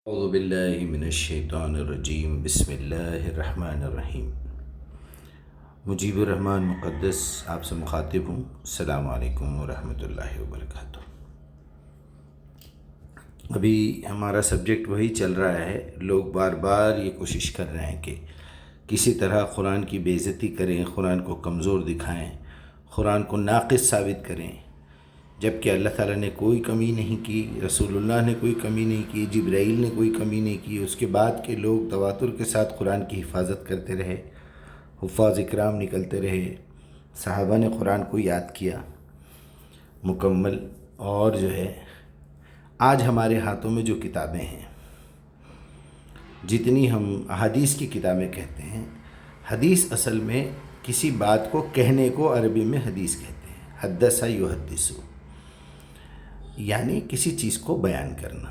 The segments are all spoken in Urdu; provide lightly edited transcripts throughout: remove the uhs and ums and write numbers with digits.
اعوذ باللہ من الشیطان الرجیم بسم اللہ الرحمن الرحیم۔ مجیب الرحمن مقدس آپ سے مخاطب ہوں۔ السلام علیکم ورحمۃ اللہ وبرکاتہ۔ ابھی ہمارا سبجیکٹ وہی چل رہا ہے۔ لوگ بار بار یہ کوشش کر رہے ہیں کہ کسی طرح قرآن کی بے عزتی کریں، قرآن کو کمزور دکھائیں، قرآن کو ناقص ثابت کریں، جبکہ اللہ تعالیٰ نے کوئی کمی نہیں کی، رسول اللہ نے کوئی کمی نہیں کی، جبرائیل نے کوئی کمی نہیں کی۔ اس کے بعد کے لوگ تواتر کے ساتھ قرآن کی حفاظت کرتے رہے، حفاظ اکرام نکلتے رہے، صحابہ نے قرآن کو یاد کیا مکمل۔ اور جو ہے آج ہمارے ہاتھوں میں جو کتابیں ہیں، جتنی ہم احادیث کی کتابیں کہتے ہیں، حدیث اصل میں کسی بات کو کہنے کو عربی میں حدیث کہتے ہیں۔ حدث یحدث، یعنی کسی چیز کو بیان کرنا۔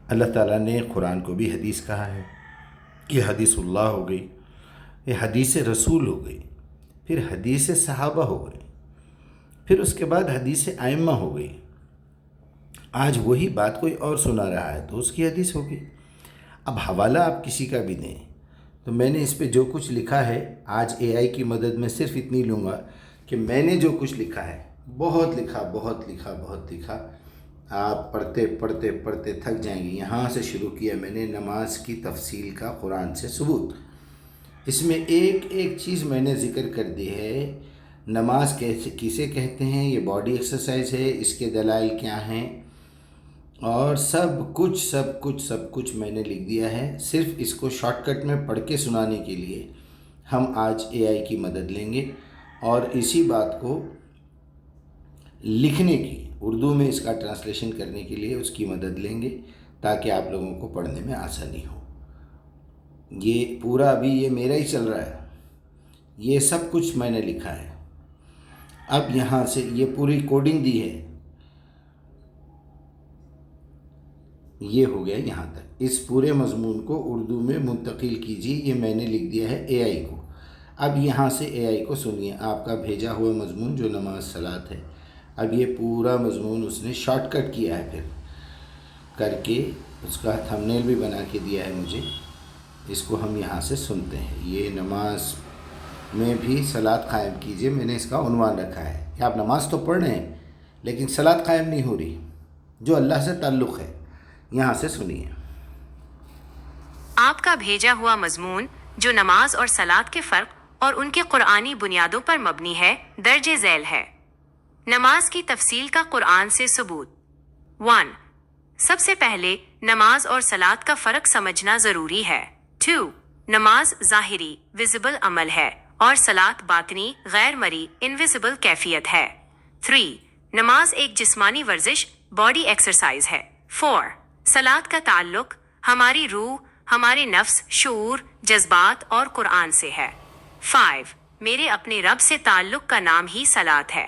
اللہ تعالیٰ نے قرآن کو بھی حدیث کہا ہے، یہ حدیث اللہ ہو گئی، یہ حدیث رسول ہو گئی، پھر حدیث صحابہ ہو گئی، پھر اس کے بعد حدیث ائمہ ہو گئی۔ آج وہی بات کوئی اور سنا رہا ہے تو اس کی حدیث ہوگی۔ اب حوالہ آپ کسی کا بھی دیں تو میں نے اس پہ جو کچھ لکھا ہے، آج اے آئی کی مدد میں صرف اتنی لوں گا کہ میں نے جو کچھ لکھا ہے، بہت لکھا، آپ پڑھتے پڑھتے تھک جائیں گے۔ یہاں سے شروع کیا میں نے نماز کی تفصیل کا قرآن سے ثبوت۔ اس میں ایک ایک چیز میں نے ذکر کر دی ہے۔ نماز کسے کہتے ہیں، یہ باڈی ایکسرسائز ہے، اس کے دلائل کیا ہیں، اور سب کچھ میں نے لکھ دیا ہے۔ صرف اس کو شارٹ کٹ میں پڑھ کے سنانے کے لیے ہم آج اے آئی کی مدد لیں گے، اور اسی بات کو لکھنے کی، اردو میں اس کا ٹرانسلیشن کرنے کے لیے اس کی مدد لیں گے، تاکہ آپ لوگوں کو پڑھنے میں آسانی ہو۔ یہ پورا ابھی یہ میرا ہی چل رہا ہے، یہ سب کچھ میں نے لکھا ہے۔ اب یہاں سے یہ پوری کوڈنگ دی ہے، یہ ہو گیا یہاں تک۔ اس پورے مضمون کو اردو میں منتقل کیجیے، یہ میں نے لکھ دیا ہے اے آئی کو۔ اب یہاں سے اے آئی کو سنیے، آپ کا بھیجا ہوا مضمون جو نماز صلاۃ ہے۔ اب یہ پورا مضمون اس نے شارٹ کٹ کیا ہے، پھر کر کے اس کا تھمبنیل بھی بنا کے دیا ہے مجھے۔ اس کو ہم یہاں سے سنتے ہیں۔ یہ نماز میں بھی صلاۃ قائم کیجیے، میں نے اس کا عنوان رکھا ہے کہ آپ نماز تو پڑھ رہے ہیں لیکن صلاۃ قائم نہیں ہو رہی، جو اللہ سے تعلق ہے۔ یہاں سے سنیے۔ آپ کا بھیجا ہوا مضمون جو نماز اور صلاۃ کے فرق اور ان کے قرآنی بنیادوں پر مبنی ہے، درج ذیل ہے۔ نماز کی تفصیل کا قرآن سے ثبوت۔ 1. سب سے پہلے نماز اور صلاۃ کا فرق سمجھنا ضروری ہے۔ 2. نماز ظاہری ویزیبل عمل ہے اور صلاۃ باطنی غیر مرئی انویزیبل کیفیت ہے۔ 3. نماز ایک جسمانی ورزش باڈی ایکسرسائز ہے۔ 4. صلاۃ کا تعلق ہماری روح، ہمارے نفس، شعور، جذبات اور قرآن سے ہے۔ 5. میرے اپنے رب سے تعلق کا نام ہی صلاۃ ہے۔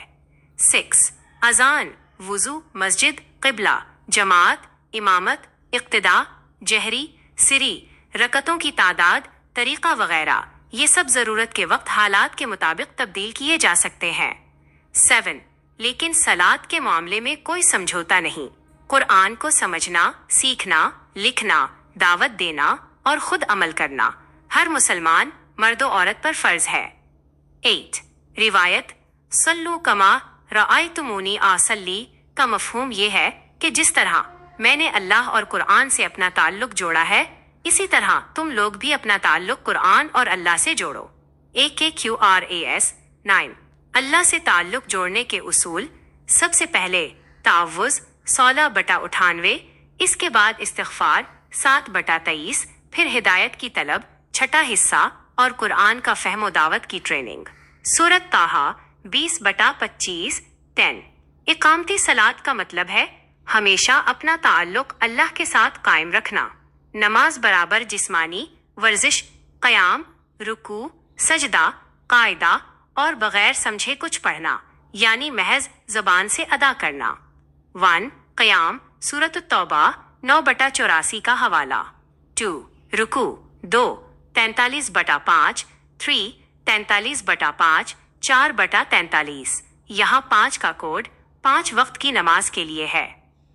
6. اذان، وضو، مسجد، قبلہ، جماعت، امامت، اقتداء، جہری، سری، رکعتوں کی تعداد، طریقہ وغیرہ، یہ سب ضرورت کے وقت حالات کے مطابق تبدیل کیے جا سکتے ہیں۔ 7. لیکن صلاۃ کے معاملے میں کوئی سمجھوتا نہیں۔ قرآن کو سمجھنا، سیکھنا، لکھنا، دعوت دینا اور خود عمل کرنا ہر مسلمان مرد و عورت پر فرض ہے۔ 8. روایت صلو کما رأیتمونی اصلی کا مفہوم یہ ہے کہ جس طرح میں نے اللہ اور قرآن سے اپنا تعلق جوڑا ہے، اسی طرح تم لوگ بھی اپنا تعلق قرآن اور اللہ سے جوڑو۔ AKQRAS 9. اللہ سے تعلق جوڑنے کے اصول۔ سب سے پہلے تعوذ 16/98، اس کے بعد استغفار 7/23، پھر ہدایت کی طلب 6 حصہ اور قرآن کا فہم و دعوت کی ٹریننگ۔ سورۃ طٰہٰ 20/25 10۔ اقامتی صلاۃ کا مطلب ہے ہمیشہ اپنا تعلق اللہ کے ساتھ قائم رکھنا۔ نماز برابر جسمانی ورزش، قیام، رکوع، سجدہ، قاعدہ اور بغیر سمجھے کچھ پڑھنا، یعنی محض زبان سے ادا کرنا۔ 1. قیام سورۃ التوبہ 9/84 کا حوالہ۔ 2. رکوع 2 43/5، 3 43/5، 4/43۔ یہاں 5 کا کوڈ 5 وقت کی نماز کے لیے ہے۔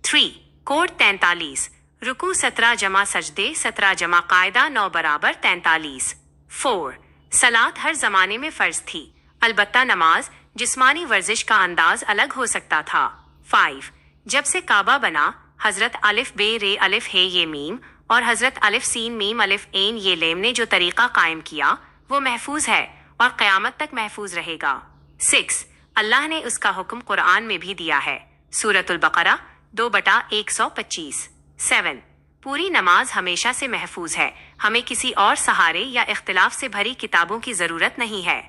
3. کوڈ 43 رکوع 17 جمع سجدے 17 جمع قاعدہ 9 برابر 43۔ 4 صلاۃ ہر زمانے میں فرض تھی، البتہ نماز جسمانی ورزش کا انداز الگ ہو سکتا تھا۔ 5 جب سے کعبہ بنا، حضرت الف بے رے الف ہے یہ میم اور حضرت الف سین میم الف عین یہ لیم نے جو طریقہ قائم کیا وہ محفوظ ہے اور قیامت تک محفوظ رہے گا۔ 6 اللہ نے اس کا حکم قرآن میں بھی دیا ہے، سورۃ البقرہ 2/125۔ 7 پوری نماز ہمیشہ سے محفوظ ہے، ہمیں کسی اور سہارے یا اختلاف سے بھری کتابوں کی ضرورت نہیں ہے۔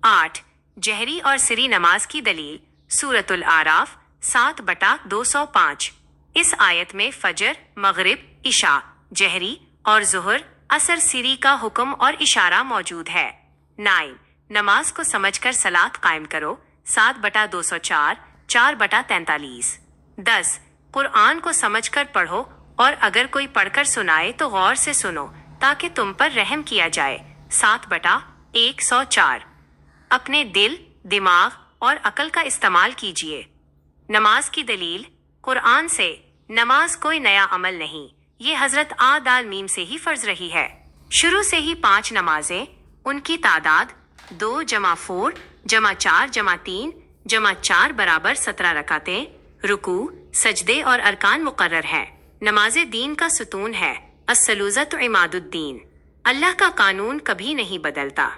8 جہری اور سری نماز کی دلیل، سورۃ الاعراف 7/205۔ اس آیت میں فجر، مغرب، عشاء جہری اور ظہر، عصر سری کا حکم اور اشارہ موجود ہے۔ 9 نماز کو سمجھ کر صلاۃ قائم کرو، 7/204 4/43۔ 10 قرآن کو سمجھ کر پڑھو اور اگر کوئی پڑھ کر سنائے تو غور سے سنو تاکہ تم پر رحم کیا جائے، 7/104۔ اپنے دل، دماغ اور عقل کا استعمال کیجیے۔ نماز کی دلیل، قرآن سے نماز کوئی نیا عمل نہیں، یہ حضرت آدم سے ہی فرض رہی ہے۔ شروع سے ہی 5 نمازیں، ان کی تعداد 2 جمع 4 جمع 4 جمع 3 جمع 4 برابر 17 رکعتیں، رکوع، سجدے اور ارکان مقرر ہیں۔ نماز دین کا ستون ہے، الصلوۃ عماد الدین، اللہ کا قانون کبھی نہیں بدلتا۔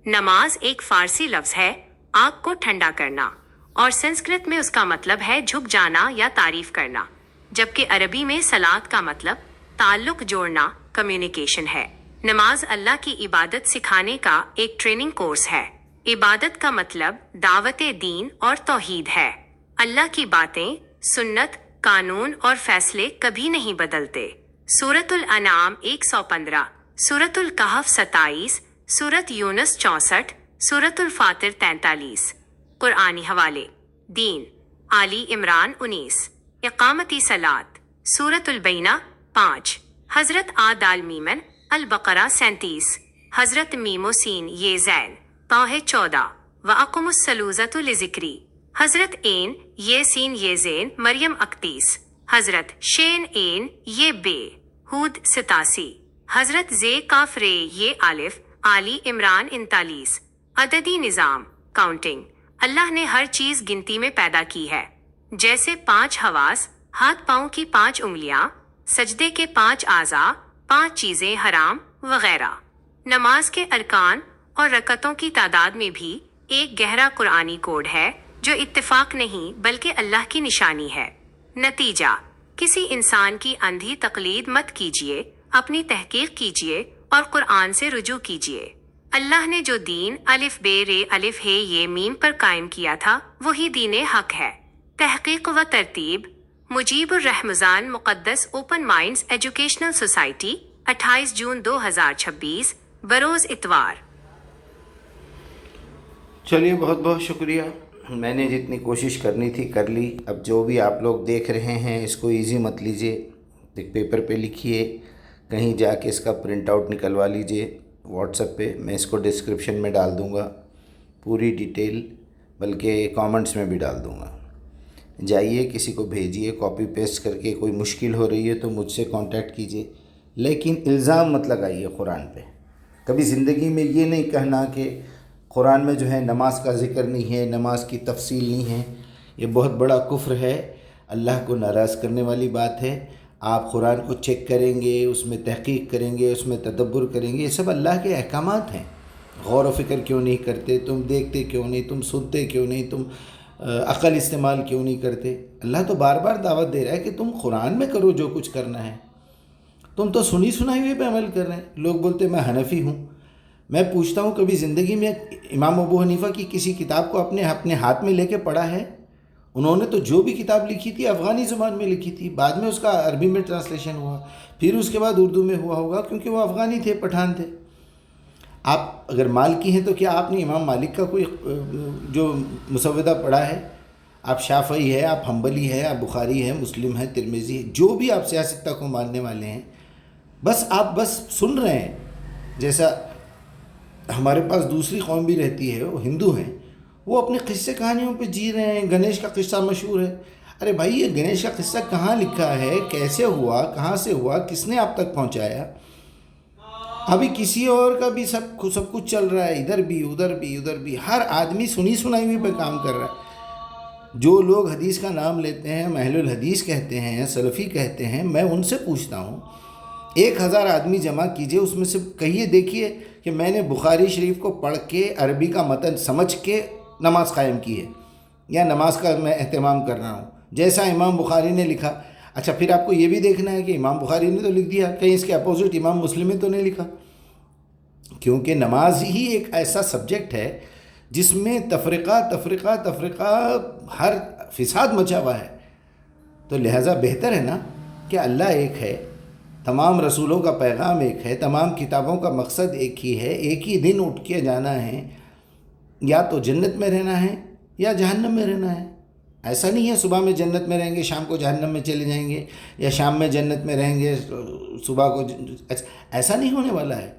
نماز ایک فارسی لفظ ہے، آگ کو ٹھنڈا کرنا، اور سنسکرت میں اس کا مطلب ہے جھک جانا یا تعریف کرنا، جبکہ عربی میں صلاۃ کا مطلب تعلق جوڑنا، کمیونیکیشن ہے۔ نماز اللہ کی عبادت سکھانے کا ایک ٹریننگ کورس ہے۔ عبادت کا مطلب دعوت دین اور توحید ہے۔ اللہ کی باتیں، سنت، قانون اور فیصلے کبھی نہیں بدلتے۔ سورۃ الانعام 115، سورۃ الکہف 27، سورۃ یونس 64، سورۃ الفاطر 43۔ قرآنی حوالے، دین، آلی عمران 19، اقامتی صلاۃ، سورۃ البینہ 5، حضرت آدال میمن البقرہ 37، حضرت میمو سین یہ زین طہ 14، وَأَقِمُوا الصَّلَاةَ لِذِكْرِی، حضرت عین یہ سین یہ زین مریم 31، حضرت شین عین یہ بے ہود 87، حضرت زے کاف رے یہ الف آلی عمران 39۔ عددی نظام، کاؤنٹنگ، اللہ نے ہر چیز گنتی میں پیدا کی ہے، جیسے 5 حواس، ہاتھ پاؤں کی 5 انگلیاں، سجدے کے 5 اعضاء، 5 چیزیں حرام وغیرہ۔ نماز کے ارکان اور رکعتوں کی تعداد میں بھی ایک گہرا قرآنی کوڈ ہے جو اتفاق نہیں بلکہ اللہ کی نشانی ہے۔ نتیجہ، کسی انسان کی اندھی تقلید مت کیجیے، اپنی تحقیق کیجیے اور قرآن سے رجوع کیجیے۔ اللہ نے جو دین الف بے رے الف ہے یہ میم پر قائم کیا تھا وہی دین حق ہے۔ تحقیق و ترتیب، مجیب الرحمزان مقدس اوپن مائنڈز ایجوکیشنل سوسائٹی، 28 جون 2026، بروز اتوار۔ چلیے، بہت بہت شکریہ۔ میں نے جتنی کوشش کرنی تھی کر لی۔ اب جو بھی آپ لوگ دیکھ رہے ہیں اس کو ایزی مت لیجئے، ایک پیپر پہ لکھیے، کہیں جا کے اس کا پرنٹ آؤٹ نکلوا لیجئے واٹس ایپ پہ، میں اس کو ڈسکرپشن میں ڈال دوں گا پوری ڈیٹیل، بلکہ کامنٹس میں بھی ڈال دوں گا۔ جائیے کسی کو بھیجیے کاپی پیسٹ کر کے، کوئی مشکل ہو رہی ہے تو مجھ سے کانٹیکٹ کیجیے، لیکن الزام مت لگائیے قرآن پہ۔ کبھی زندگی میں یہ نہیں کہنا کہ قرآن میں جو ہے نماز کا ذکر نہیں ہے، نماز کی تفصیل نہیں ہے، یہ بہت بڑا کفر ہے، اللہ کو ناراض کرنے والی بات ہے۔ آپ قرآن کو چیک کریں گے، اس میں تحقیق کریں گے، اس میں تدبر کریں گے، یہ سب اللہ کے احکامات ہیں۔ غور و فکر کیوں نہیں کرتے تم؟ دیکھتے کیوں نہیں تم؟ سنتے کیوں نہیں تم؟ عقل استعمال کیوں نہیں کرتے؟ اللہ تو بار بار دعوت دے رہا ہے کہ تم قرآن میں کرو جو کچھ کرنا ہے، تم تو سنی سنائی ہوئے پہ عمل کر رہے ہیں۔ لوگ بولتے میں حنفی ہوں، میں پوچھتا ہوں کبھی زندگی میں امام ابو حنیفہ کی کسی کتاب کو اپنے ہاتھ میں لے کے پڑھا ہے؟ انہوں نے تو جو بھی کتاب لکھی تھی افغانی زبان میں لکھی تھی، بعد میں اس کا عربی میں ٹرانسلیشن ہوا، پھر اس کے بعد اردو میں ہوا ہوگا، کیونکہ وہ افغانی تھے، پٹھان تھے۔ آپ اگر مالکی ہیں تو کیا آپ نے امام مالک کا کوئی جو مسودہ پڑھا ہے؟ آپ شافعی ہے، آپ حنبلی ہے، آپ بخاری ہے، مسلم ہے، ترمذی ہے، جو بھی آپ سیاستہ کو ماننے والے ہیں، آپ بس سن رہے ہیں۔ جیسا ہمارے پاس دوسری قوم بھی رہتی ہے، وہ ہندو ہیں، وہ اپنے قصے کہانیوں پہ جی رہے ہیں۔ گنیش کا قصہ مشہور ہے، ارے بھائی یہ گنیش کا قصہ کہاں لکھا ہے، کیسے ہوا، کہاں سے ہوا، کس نے آپ تک پہنچایا؟ ابھی کسی اور کا بھی سب کچھ چل رہا ہے، ادھر بھی ادھر بھی ادھر بھی، ہر آدمی سنی سنائی ہوئی پہ کام کر رہا ہے۔ جو لوگ حدیث کا نام لیتے ہیں، اہل الحدیث کہتے ہیں، سلفی کہتے ہیں، میں ان سے پوچھتا ہوں 1000 آدمی جمع کیجئے، اس میں سے کہیے دیکھیے کہ میں نے بخاری شریف کو پڑھ کے عربی کا متن سمجھ کے نماز قائم کی ہے، یا نماز کا میں اہتمام کر رہا ہوں جیسا امام بخاری نے لکھا۔ اچھا پھر آپ کو یہ بھی دیکھنا ہے کہ امام بخاری نے تو لکھ دیا، کہیں اس کے اپوزٹ امام مسلم نے تو نہیں لکھا، کیونکہ نماز ہی ایک ایسا سبجیکٹ ہے جس میں تفرقہ ہر فساد مچا ہوا ہے۔ تو لہٰذا بہتر ہے نا کہ اللہ ایک ہے، تمام رسولوں کا پیغام ایک ہے، تمام کتابوں کا مقصد ایک ہی ہے، ایک ہی دن اٹھ کے جانا ہے، یا تو جنت میں رہنا ہے یا جہنم میں رہنا ہے۔ ایسا نہیں ہے صبح میں جنت میں رہیں گے شام کو جہنم میں چلے جائیں گے، یا شام میں جنت میں رہیں گے صبح کو ایسا نہیں ہونے والا ہے۔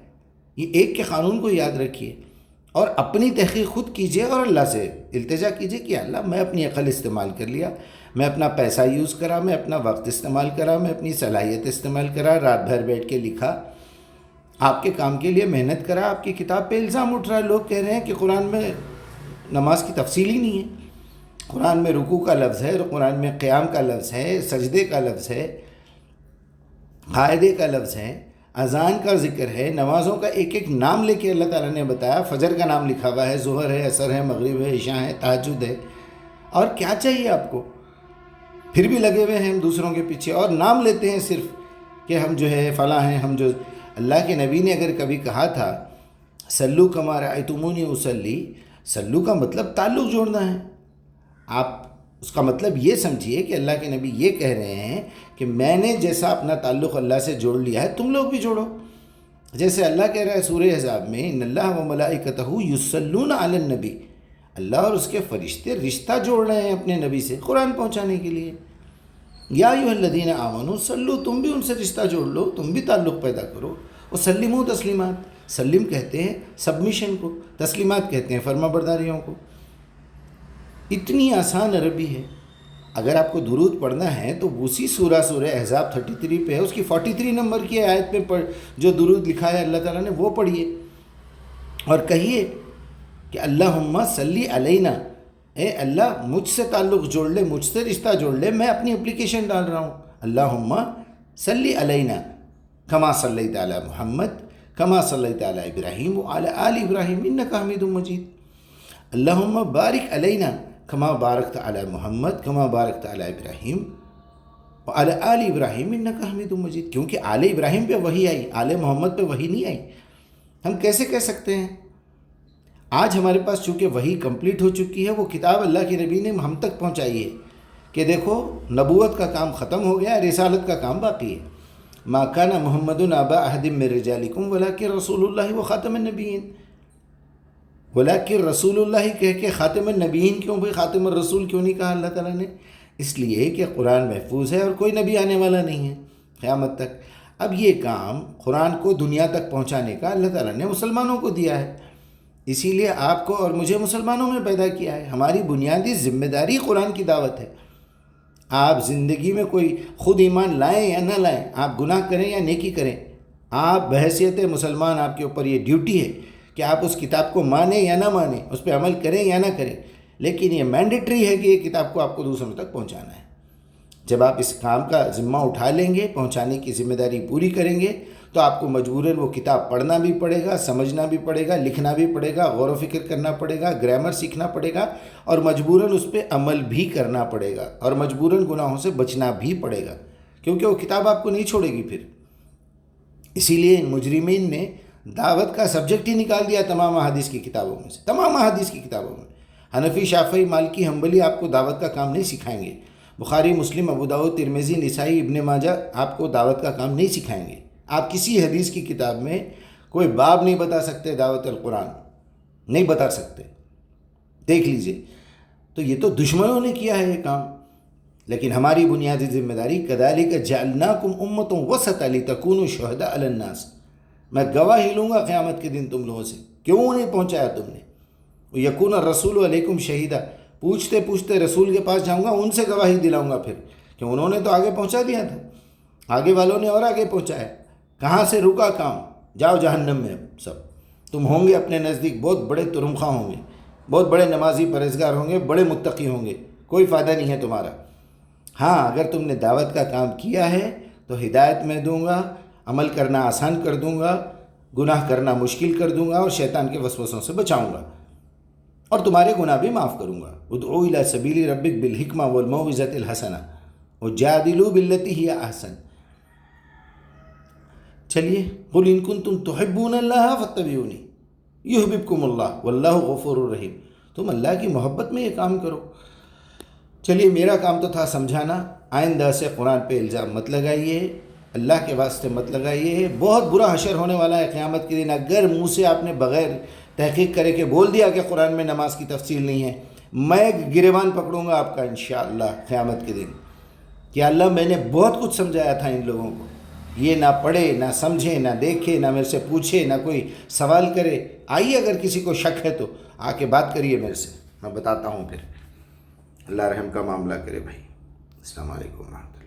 یہ ایک کے قانون کو یاد رکھیے اور اپنی تحقیق خود کیجئے اور اللہ سے التجا کیجئے کہ اللہ میں اپنی عقل استعمال کر لیا، میں اپنا پیسہ یوز کرا، میں اپنا وقت استعمال کرا، میں اپنی صلاحیت استعمال کرا، رات بھر بیٹھ کے لکھا، آپ کے کام کے لیے محنت کرا۔ آپ کی کتاب پہ الزام اٹھ رہا ہے، لوگ کہہ رہے ہیں کہ قرآن میں نماز کی تفصیل ہی نہیں ہے، قرآن میں رکوع کا لفظ ہے، قرآن میں قیام کا لفظ ہے، سجدے کا لفظ ہے، قاعدے کا لفظ ہے، اذان کا ذکر ہے، نمازوں کا ایک ایک نام لے کے اللہ تعالیٰ نے بتایا، فجر کا نام لکھا ہوا ہے، ظہر ہے، عصر ہے، مغرب ہے، عشاء ہے، تہجد ہے، اور کیا چاہیے آپ کو؟ پھر بھی لگے ہوئے ہیں ہم دوسروں کے پیچھے اور نام لیتے ہیں صرف کہ ہم جو ہے فلاں ہیں، ہم جو اللہ کے نبی نے اگر کبھی کہا تھا سلو کما رأیتمونی اصلی، سلو کا مطلب تعلق جوڑنا ہے۔ آپ اس کا مطلب یہ سمجھیے کہ اللہ کے نبی یہ کہہ رہے ہیں کہ میں نے جیسا اپنا تعلق اللہ سے جوڑ لیا ہے تم لوگ بھی جوڑو، جیسے اللہ کہہ رہا ہے سورہ احزاب میں ان اللہ و ملائکتہ یصلون علی النبی، اللہ اور اس کے فرشتے رشتہ جوڑ رہے ہیں اپنے نبی سے قرآن پہنچانے کے لیے۔ یا ایھا الذین آمنوا صلو، تم بھی ان سے رشتہ جوڑ لو، تم بھی تعلق پیدا کرو۔ وسلموا تسلیمات، سلم کہتے ہیں سبمیشن کو، تسلیمات کہتے ہیں فرما برداریوں کو۔ اتنی آسان عربی ہے۔ اگر آپ کو درود پڑھنا ہے تو اسی سورہ احزاب 33 پہ ہے، اس کی 43 نمبر کی آیت میں جو درود لکھا ہے اللہ تعالیٰ نے وہ پڑھیے اور کہیے کہ اللہم صلی علینا، اے اللہ مجھ سے تعلق جوڑ لے، مجھ سے رشتہ جوڑ لے، میں اپنی اپلیکیشن ڈال رہا ہوں۔ اللہم صلی علینا کما صلیت علی محمد کما صلیت علی ابراہیم وعلی آل ابراہیم انک حمید مجید۔ اللہم بارک علینا کما بارکت علی محمد کما بارکت علی ابراہیم وعلی آل ابراہیم انک حمید مجید، کیونکہ آل ابراہیم پہ وحی آئی، آل محمد پہ وحی نہیں آئی۔ ہم کیسے کہہ سکتے ہیں؟ آج ہمارے پاس چونکہ وحی کمپلیٹ ہو چکی ہے، وہ کتاب اللہ کے نبی نے ہم تک پہنچائی ہے کہ دیکھو نبوت کا کام ختم ہو گیا، رسالت کا کام باقی ہے۔ ما کان محمد ابا احد من رجالکم ولکن رسول اللہ وخاتم النبیین، ولیکن رسول اللہ کہہ کے خاتم النبیین کیوں بھائی، خاتم الرسول کیوں نہیں کہا اللہ تعالیٰ نے؟ اس لیے کہ قرآن محفوظ ہے اور کوئی نبی آنے والا نہیں ہے قیامت تک۔ اب یہ کام قرآن کو دنیا تک پہنچانے کا اللہ تعالیٰ نے مسلمانوں کو دیا ہے، اسی لیے آپ کو اور مجھے مسلمانوں میں پیدا کیا ہے۔ ہماری بنیادی ذمہ داری قرآن کی دعوت ہے۔ آپ زندگی میں کوئی خود ایمان لائیں یا نہ لائیں، آپ گناہ کریں یا نیکی کریں، آپ بحیثیت مسلمان آپ کے اوپر یہ ڈیوٹی ہے کہ آپ اس کتاب کو مانیں یا نہ مانیں، اس پہ عمل کریں یا نہ کریں، لیکن یہ مینڈیٹری ہے کہ یہ کتاب کو آپ کو دوسروں تک پہنچانا ہے۔ جب آپ اس کام کا ذمہ اٹھا لیں گے، پہنچانے کی ذمہ داری پوری کریں گے، تو آپ کو مجبوراً وہ کتاب پڑھنا بھی پڑے گا، سمجھنا بھی پڑے گا، لکھنا بھی پڑے گا، غور و فکر کرنا پڑے گا، گرامر سیکھنا پڑے گا، اور مجبوراً اس پہ عمل بھی کرنا پڑے گا، اور مجبوراً گناہوں سے بچنا بھی پڑے گا، کیونکہ وہ کتاب آپ کو نہیں چھوڑے گی پھر۔ اسی لیے ان مجرمین نے دعوت کا سبجیکٹ ہی نکال دیا تمام احادیث کی کتابوں میں سے، تمام احادیث کی کتابوں میں۔ حنفی، شافعی، مالکی، حنبلی آپ کو دعوت کا کام نہیں سکھائیں گے، بخاری، مسلم، ابو داؤد، ترمذی، نسائی، ابن ماجہ آپ کو دعوت کا کام نہیں سکھائیں گے۔ آپ کسی حدیث کی کتاب میں کوئی باب نہیں بتا سکتے دعوت القرآن، نہیں بتا سکتے، دیکھ لیجئے۔ تو یہ تو دشمنوں نے کیا ہے یہ کام، لیکن ہماری بنیادی ذمہ داری کذالک جعلناکم امۃ وسطا لتکونوا شہداء علی الناس، میں گواہی لوں گا قیامت کے دن تم لوگوں سے، کیوں نہیں پہنچایا تم نے؟ یکون الرسول علیکم شہیدا، پوچھتے پوچھتے رسول کے پاس جاؤں گا، ان سے گواہی دلاؤں گا پھر، کہ انہوں نے تو آگے پہنچا دیا تھا، آگے والوں نے اور آگے پہنچایا، کہاں سے رکا کام؟ جاؤ جہنم میں سب، تم ہوں گے اپنے نزدیک بہت بڑے ترمخواں ہوں گے، بہت بڑے نمازی پرہیزگار ہوں گے، بڑے متقی ہوں گے، کوئی فائدہ نہیں ہے تمہارا۔ ہاں اگر تم نے دعوت کا کام کیا ہے تو ہدایت میں دوں گا، عمل کرنا آسان کر دوں گا، گناہ کرنا مشکل کر دوں گا، اور شیطان کے وسوسوں سے بچاؤں گا، اور تمہارے گناہ بھی معاف کروں گا۔ ادعو الی سبیل ربک بالحکمہ والموعظۃ الحسنہ وجادلوا باللتی ہی احسن۔ چلیے، قل ان کنتم تحبون اللہ فاتبعونی یحببکم اللہ واللہ غفور الرحیم۔ تم اللہ کی محبت میں یہ کام کرو۔ چلیے، میرا کام تو تھا سمجھانا، آئندہ سے قرآن پہ الزام مت لگائیے، اللہ کے واسطے مت لگائیے، بہت برا حشر ہونے والا ہے قیامت کے دن۔ اگر منہ سے آپ نے بغیر تحقیق کرے کہ بول دیا کہ قرآن میں نماز کی تفصیل نہیں ہے، میں گریبان پکڑوں گا آپ کا انشاءاللہ قیامت کے دن، کہ اللہ میں نے بہت کچھ سمجھایا تھا ان لوگوں کو، یہ نہ پڑھے نہ سمجھے نہ دیکھے نہ میرے سے پوچھے نہ کوئی سوال کرے۔ آئیے اگر کسی کو شک ہے تو آ کے بات کریے میرے سے، میں بتاتا ہوں پھر۔ اللہ رحم کا معاملہ کرے بھائی۔ السلام علیکم ورحمۃ اللہ۔